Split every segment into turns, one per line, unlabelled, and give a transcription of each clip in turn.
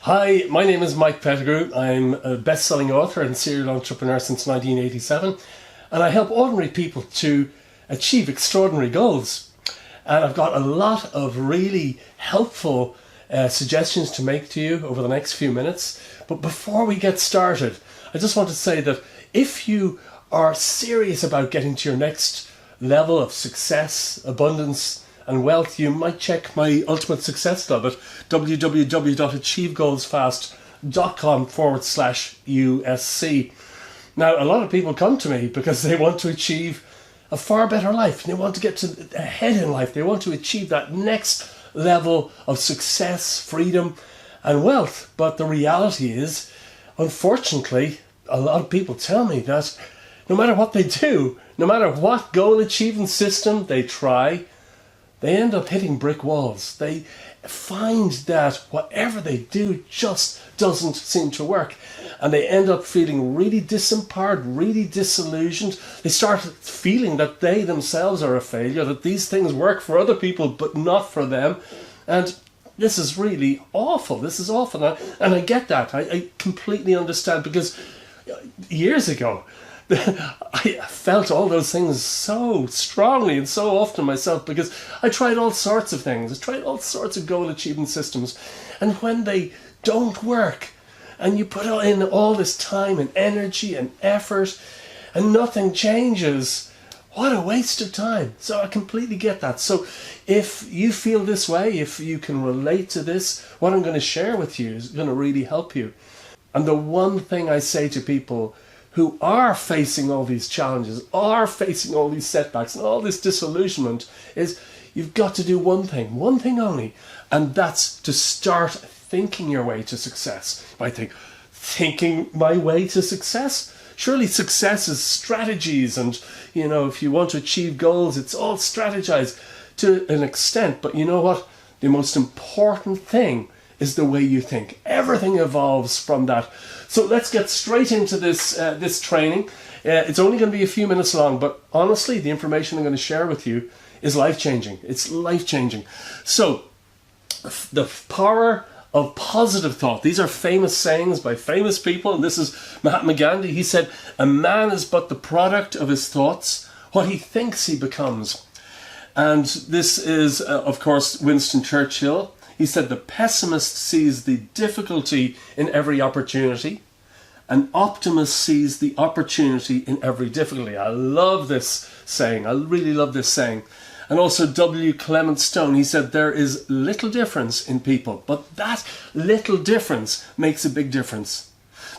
Hi, my name is Mike Pettigrew. I'm a best-selling author and serial entrepreneur since 1987, and I help ordinary people to achieve extraordinary goals. And I've got a lot of really helpful suggestions to make to you over the next few minutes. But before we get started, I just want to say that if you are serious about getting to your next level of success, abundance, and wealth, you might check my Ultimate Success Club at www.achievegoalsfast.com/USC. Now, a lot of people come to me because they want to achieve a far better life. They want to get ahead in life. They want to achieve that next level of success, freedom, and wealth. But the reality is, unfortunately, a lot of people tell me that no matter what they do, no matter what goal achieving system they try, they end up hitting brick walls. They find that whatever they do just doesn't seem to work. And they end up feeling really disempowered, really disillusioned. They start feeling that they themselves are a failure, that these things work for other people but not for them. And this is really awful. This is awful. And I get that. I completely understand, because years ago, I felt all those things so strongly and so often myself, because I tried all sorts of things. I tried all sorts of goal achievement systems. And when they don't work, and you put in all this time and energy and effort, and nothing changes, what a waste of time. So I completely get that. So if you feel this way, if you can relate to this, what I'm going to share with you is going to really help you. And the one thing I say to people who are facing all these challenges, are facing all these setbacks and all this disillusionment, is you've got to do one thing only, and that's to start thinking your way to success. You might think, thinking my way to success? Surely success is strategies, and if you want to achieve goals, it's all strategized to an extent. But you know what? The most important thing is the way you think. Everything evolves from that. So let's get straight into this training. It's only going to be a few minutes long, but honestly, the information I'm going to share with you is life-changing. It's life-changing. So, the power of positive thought. These are famous sayings by famous people, and this is Mahatma Gandhi. He said, "A man is but the product of his thoughts. What he thinks he becomes." And this is, of course, Winston Churchill. He said, "The pessimist sees the difficulty in every opportunity. An optimist sees the opportunity in every difficulty." I love this saying. I really love this saying. And also W. Clement Stone, he said, "There is little difference in people, but that little difference makes a big difference.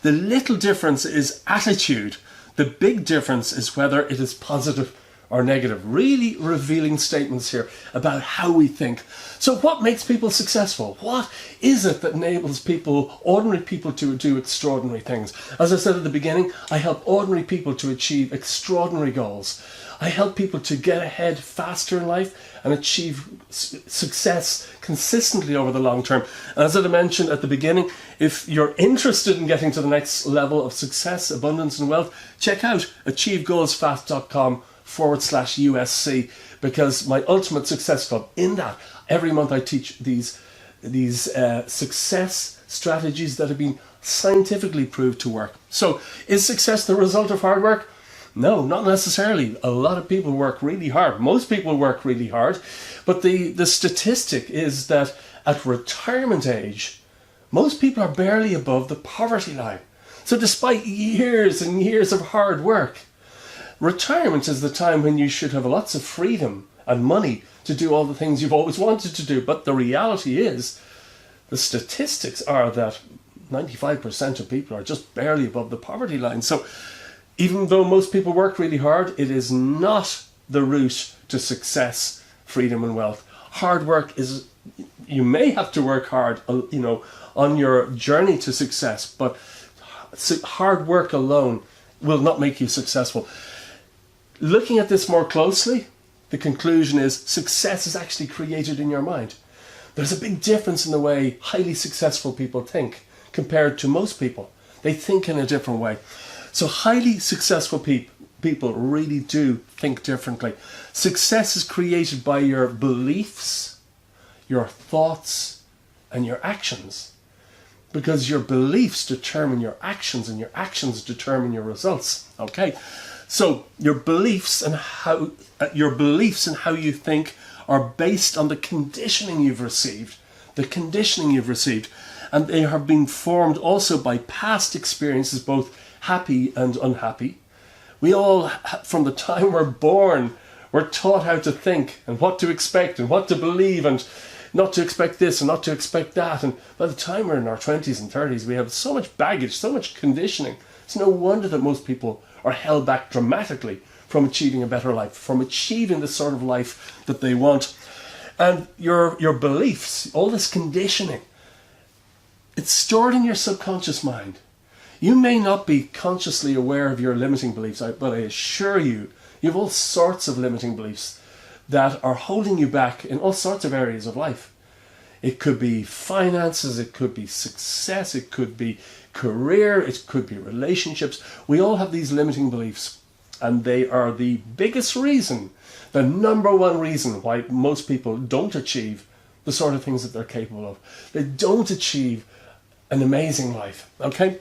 The little difference is attitude. The big difference is whether it is positive or negative." Really revealing statements here about how we think. So what makes people successful? What is it that enables people, ordinary people, to do extraordinary things? As I said at the beginning, I help ordinary people to achieve extraordinary goals. I help people to get ahead faster in life and achieve success consistently over the long term. And as I mentioned at the beginning, if you're interested in getting to the next level of success, abundance, and wealth, check out achievegoalsfast.com/USC, because my Ultimate Success Club, in that, every month I teach these success strategies that have been scientifically proved to work. So, is success the result of hard work? No, not necessarily. A lot of people work really hard. Most people work really hard. But the statistic is that at retirement age, most people are barely above the poverty line. So despite years and years of hard work, retirement is the time when you should have lots of freedom and money to do all the things you've always wanted to do. But the reality is, the statistics are that 95% of people are just barely above the poverty line. So even though most people work really hard, it is not the route to success, freedom, and wealth. Hard work is, you may have to work hard, on your journey to success, but hard work alone will not make you successful. Looking at this more closely, the conclusion is success is actually created in your mind. There's a big difference in the way highly successful people think compared to most people. They think in a different way. So highly successful people really do think differently. Success is created by your beliefs, your thoughts, and your actions. because your beliefs determine your actions, and your actions determine your results. Okay, so your beliefs and how you think are based on the conditioning you've received, and they have been formed also by past experiences, both happy and unhappy. We all, from the time we're born, we're taught how to think and what to expect and what to believe, and not to expect this and not to expect that. And by the time we're in our 20s and 30s, we have so much baggage, so much conditioning. It's no wonder that most people are held back dramatically from achieving a better life, from achieving the sort of life that they want. And your beliefs, all this conditioning, it's stored in your subconscious mind. You may not be consciously aware of your limiting beliefs, but I assure you, you have all sorts of limiting beliefs that are holding you back in all sorts of areas of life. It could be finances, it could be success, it could be career, it could be relationships. We all have these limiting beliefs, and they are the biggest reason, the number one reason why most people don't achieve the sort of things that they're capable of. They don't achieve an amazing life, okay?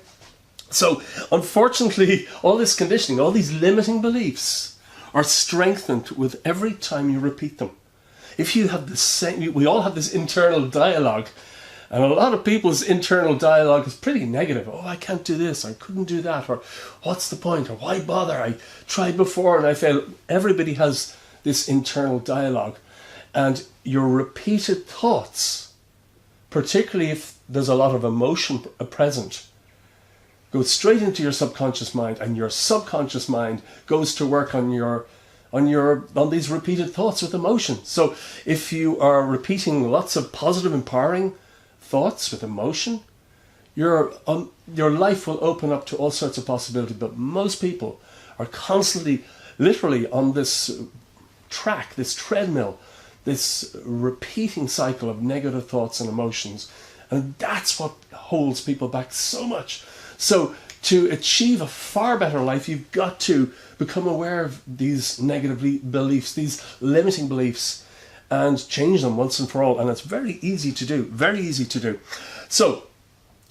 So, unfortunately, all this conditioning, all these limiting beliefs are strengthened with every time you repeat them. If you have the same, we all have this internal dialogue, and a lot of people's internal dialogue is pretty negative. Oh, I can't do this, I couldn't do that, or what's the point, or why bother, I tried before and I failed. Everybody has this internal dialogue, and your repeated thoughts, particularly if there's a lot of emotion present, go straight into your subconscious mind, and your subconscious mind goes to work on these repeated thoughts with emotion. So if you are repeating lots of positive, empowering thoughts with emotion, your life will open up to all sorts of possibilities. But most people are constantly, literally, on this track, this treadmill, this repeating cycle of negative thoughts and emotions, and that's what holds people back so much. So to achieve a far better life, you've got to become aware of these negative beliefs, these limiting beliefs, and change them once and for all. And it's very easy to do, So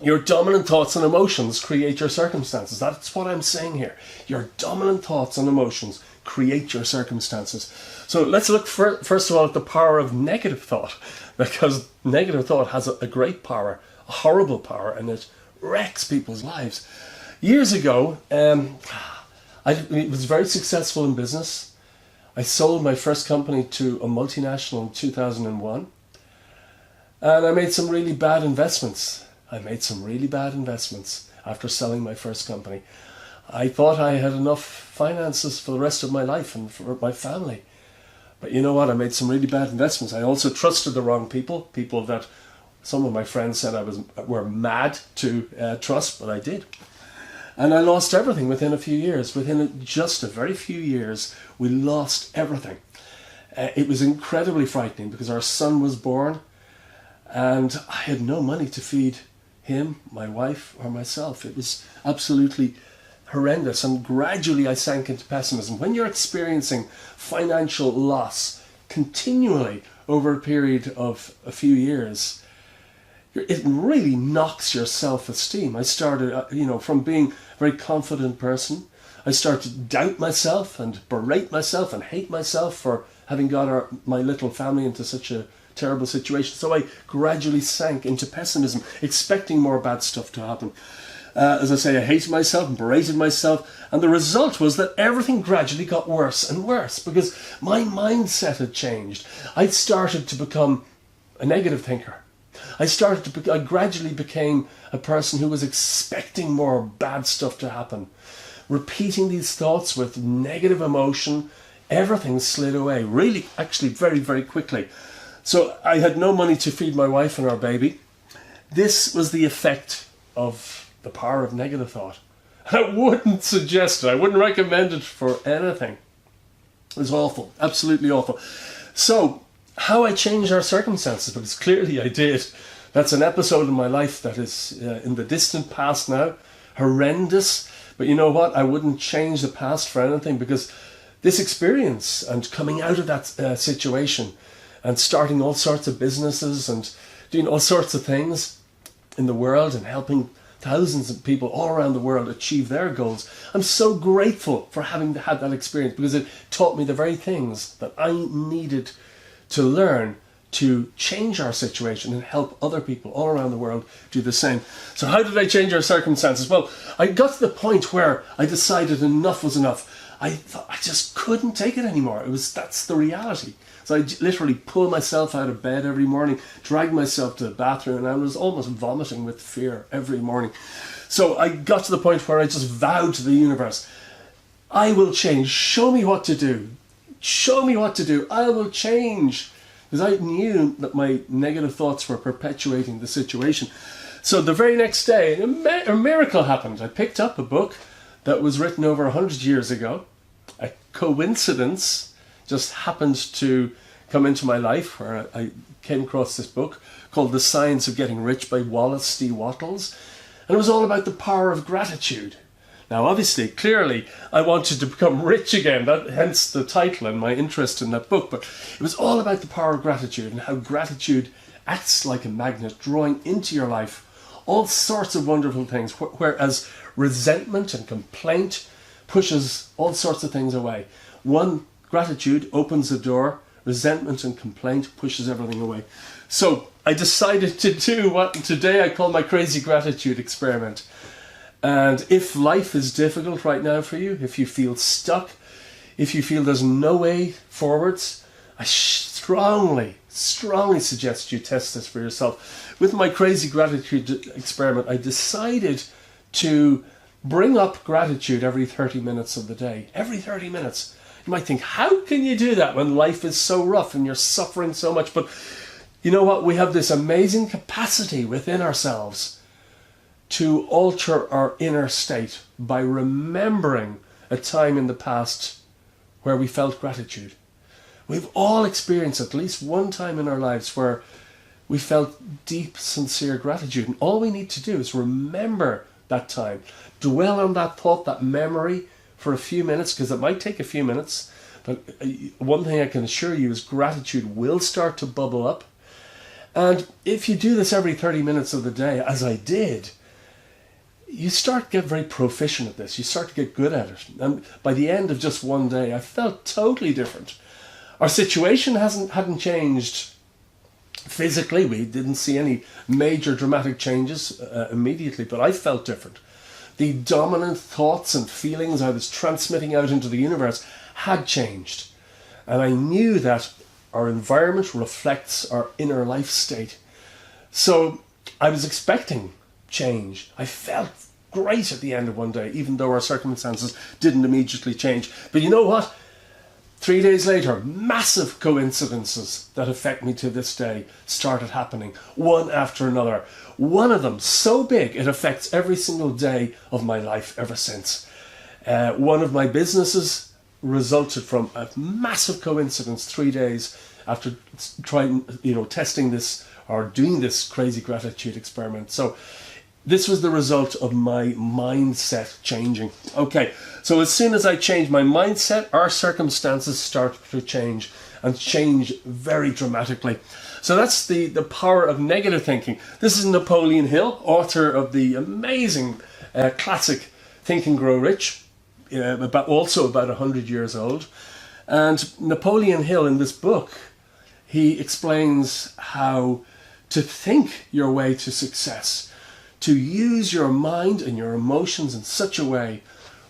your dominant thoughts and emotions create your circumstances. That's what I'm saying here. Your dominant thoughts and emotions create your circumstances. So let's look first of all at the power of negative thought, because negative thought has a great power, a horrible power, and it wrecks people's lives. Years ago, I was very successful in business. I sold my first company to a multinational in 2001, and I made some really bad investments. After selling my first company. I thought I had enough finances for the rest of my life and for my family. But you know what? I made some really bad investments. I also trusted the wrong people that some of my friends said were mad to trust, but I did. And I lost everything within a few years. Within just a very few years, we lost everything. It was incredibly frightening because our son was born and I had no money to feed him, my wife, or myself. It was absolutely horrendous, and gradually I sank into pessimism. When you're experiencing financial loss continually over a period of a few years, it really knocks your self-esteem. I started, from being a very confident person, I started to doubt myself and berate myself and hate myself for having got my little family into such a terrible situation. So I gradually sank into pessimism, expecting more bad stuff to happen. As I say, I hated myself and berated myself, and the result was that everything gradually got worse and worse because my mindset had changed. I started to become a negative thinker. I gradually became a person who was expecting more bad stuff to happen. Repeating these thoughts with negative emotion, everything slid away, really, actually very, very quickly. So I had no money to feed my wife and our baby. This was the effect of the power of negative thought. I wouldn't suggest it. I wouldn't recommend it for anything. It was awful, absolutely awful. So how I changed our circumstances, because clearly I did. That's an episode in my life that is in the distant past now. Horrendous. But you know what? I wouldn't change the past for anything, because this experience and coming out of that situation and starting all sorts of businesses and doing all sorts of things, in the world and helping thousands of people all around the world achieve their goals. I'm so grateful for having had that experience, because it taught me the very things that I needed to learn to change our situation and help other people all around the world do the same. So how did I change our circumstances? Well, I got to the point where I decided enough was enough. I thought I just couldn't take it anymore. That's the reality. So I literally pulled myself out of bed every morning, dragged myself to the bathroom, and I was almost vomiting with fear every morning. So I got to the point where I just vowed to the universe, I will change. Show me what to do. Show me what to do. I will change. Because I knew that my negative thoughts were perpetuating the situation. So the very next day, a miracle happened. I picked up a book that was written over 100 years ago. A coincidence just happened to come into my life, where I came across this book called The Science of Getting Rich by Wallace D. Wattles. And it was all about the power of gratitude. Now, obviously, clearly, I wanted to become rich again, hence the title and my interest in that book. But it was all about the power of gratitude and how gratitude acts like a magnet, drawing into your life all sorts of wonderful things, whereas resentment and complaint pushes all sorts of things away. Gratitude opens the door, resentment and complaint pushes everything away. So I decided to do what today I call my crazy gratitude experiment. And if life is difficult right now for you, if you feel stuck, if you feel there's no way forwards, I strongly suggest you test this for yourself. With my crazy gratitude experiment, I decided to bring up gratitude every 30 minutes of the day. Every 30 minutes. You might think, how can you do that when life is so rough and you're suffering so much? But you know what? We have this amazing capacity within ourselves to alter our inner state by remembering a time in the past where we felt gratitude. We've all experienced at least one time in our lives where we felt deep, sincere gratitude. And all we need to do is remember that time. Dwell on that thought, that memory for a few minutes, because it might take a few minutes. But one thing I can assure you is gratitude will start to bubble up. And if you do this every 30 minutes of the day, as I did, you start to get very proficient at this. You start to get good at it. And by the end of just one day, I felt totally different. Our situation hadn't changed physically. We didn't see any major dramatic changes immediately, but I felt different. The dominant thoughts and feelings I was transmitting out into the universe had changed. And I knew that our environment reflects our inner life state. So I was expecting change. I felt great at the end of one day, even though our circumstances didn't immediately change. But you know what? 3 days later, massive coincidences that affect me to this day started happening, one after another. One of them so big it affects every single day of my life ever since. One of my businesses resulted from a massive coincidence 3 days after testing this or doing this crazy gratitude experiment. So this was the result of my mindset changing. Okay, so as soon as I change my mindset, our circumstances start to change, and change very dramatically. So that's the power of negative thinking. This is Napoleon Hill, author of the amazing classic Think and Grow Rich, also about 100 years old. And Napoleon Hill, in this book, he explains how to think your way to success, to use your mind and your emotions in such a way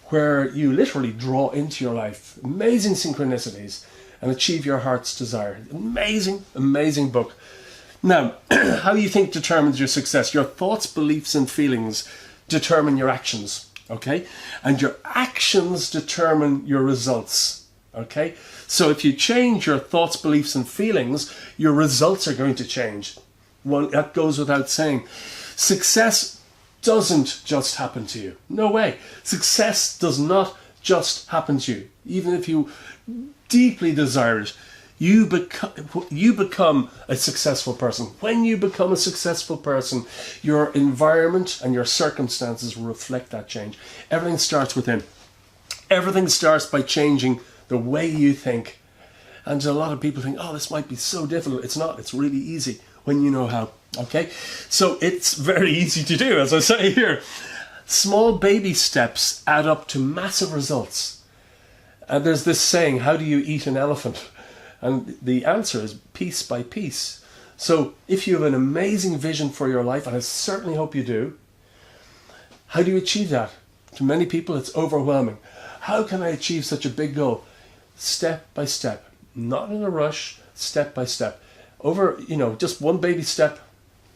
where you literally draw into your life amazing synchronicities and achieve your heart's desire. Amazing, amazing book. Now, how you think determines your success. Your thoughts, beliefs, and feelings determine your actions, okay? And your actions determine your results, okay? So if you change your thoughts, beliefs, and feelings, your results are going to change. That goes without saying. Success doesn't just happen to you. No way. Success does not just happen to you. Even if you deeply desire it, you become a successful person. When you become a successful person, your environment and your circumstances will reflect that change. Everything starts within. Everything starts by changing the way you think. And a lot of people think, oh, this might be so difficult. It's not. It's really easy when you know how. Okay, so it's very easy to do, as I say here. Small baby steps add up to massive results. And there's this saying, how do you eat an elephant? And the answer is piece by piece. So if you have an amazing vision for your life, and I certainly hope you do, how do you achieve that? To many people, it's overwhelming. How can I achieve such a big goal? Step by step, not in a rush, step by step. Over, just one baby step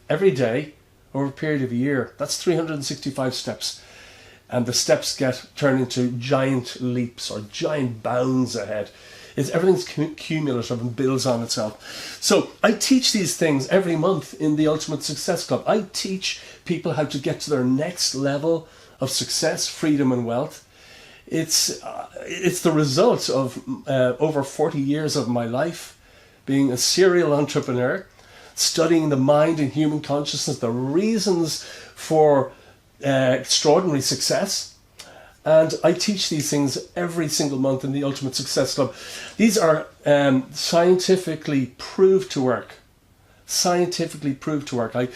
every day over a period of a year. That's 365 steps. And the steps get turned into giant leaps or giant bounds ahead. Everything's cumulative and builds on itself. So I teach these things every month in the Ultimate Success Club. I teach people how to get to their next level of success, freedom and wealth. It's the result of over 40 years of my life being a serial entrepreneur, studying the mind and human consciousness, the reasons for extraordinary success. And I teach these things every single month in the Ultimate Success Club. These are scientifically proved to work. Scientifically proved to work. I,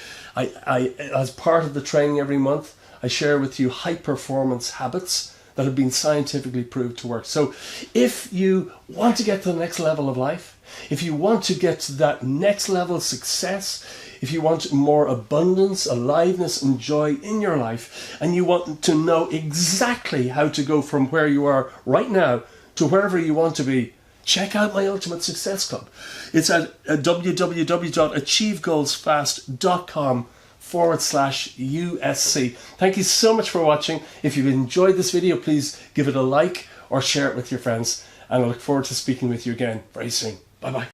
as part of the training every month, I share with you high performance habits that have been scientifically proved to work. So if you want to get to the next level of life, if you want to get to that next level of success, if you want more abundance, aliveness and joy in your life, and you want to know exactly how to go from where you are right now to wherever you want to be, check out my Ultimate Success Club. It's at www.achievegoalsfast.com/USC. Thank you so much for watching. If you've enjoyed this video, please give it a like or share it with your friends. And I look forward to speaking with you again very soon. Bye-bye.